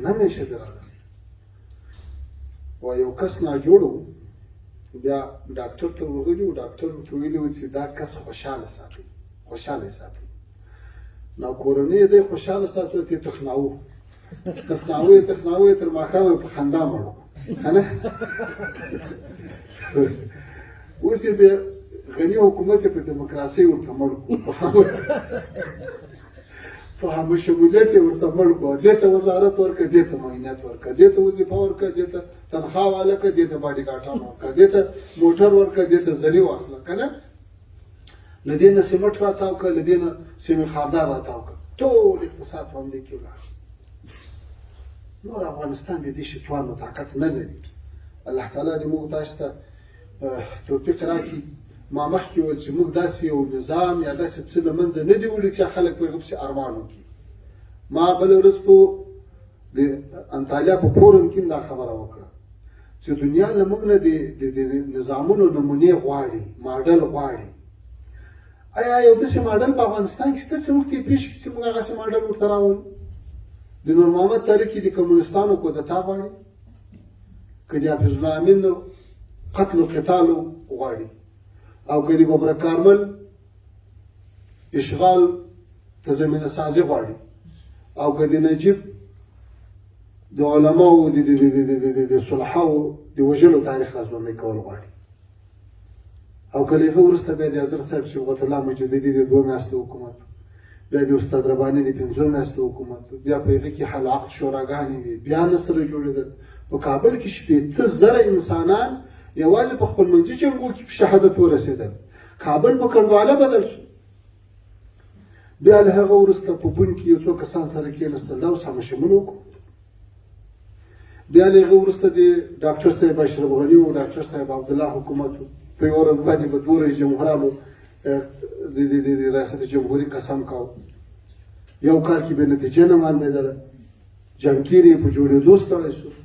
نه مې شه دراله و یو کس ناجوړ و بیا ډاکټر ته ورغلي و ډاکټر ورته ویلي و چې دا کس خوشحاله ساتي خوشحاله ساتي نو کورنۍ یې دی خوشحاله ساتو ته یې تخناوه تر ماښامه په خندا مړ و که نه اوس یې د غني حکومت یې په ډیموکراسۍ ورته مړ کړو په همه شمولیت یې ورته مړ کړو دې ته وزارت ورکړه دې ته معاینات ورکړه دې ته وظیفه ورکړه دې ته تنخوا واله کړه دې ته باډي ګاټان ورکړه دې ته موټر ورکړه دې ته زري واخله که نه له دې نه سیمټ راتاو کړه له دې نه سیمې خاردار راتاو کړه ټول اقتصاد په همدې کې ولاړ نور افغانستان د دې شي توان او طاقت نه لري الله تعالی دې موږ تاسو ته توفیق راکړي ما مخکې وویل چې موږ داسې یو نظام یا داسې څه له منځه نه دي وړي چې خلک په هغه پسې ارمان وکړي ما بله ورځ په د انطالیا په فورم کې دا خبره وکړه چې دنیا له موږ نه د نظامونو نمونې غواړي ماډل غواړي آیا یو داسې ماډل په افغانستان کې شته چې موږ ته یې پېښ کړي چې موږ هغسې ماډل ورته راولو د نور محمد تاریخ کې د کمونستانو کودتا غواړي که د حافظ الله امین قتل و قتالو غواړي او که د ببره کارمل اشغال ته زمینه سازي غواړي او که د نجیب د علماو د صلحاو د وژلو تاریخ راژوندی کول غواړي او که له هغه وروسته بیا د حضرت صاحب صبغت الله مجددي د 2 میاشتو حکومت بیا د استاد رباني د 5 میاشتو حکومت بیا په هغه کې حل عقد شوراګانې وي بیا نه سره جوړېدل په کابل کې 6,000 انسانان یوازې په خپل منځي جنګو کې په شهادت ورسېدل کابل په کنډواله بدل شو بیا له هغه وروسته په بون کې یو څو کسان سره کېناستل دا اوس همشمول حکومت بیا له هغه وروسته د ډاکټر صاحب اشرف غني او ډاکټر صاحب عبدالله حکومت په یوه ورځ باندې به 2 رئیس جمهورانو د ریاست جمهوري قسم کاوه یو کال کې به نتیجه نه معلومېدله جنګ کېر یې په جوړېدو ستړی شو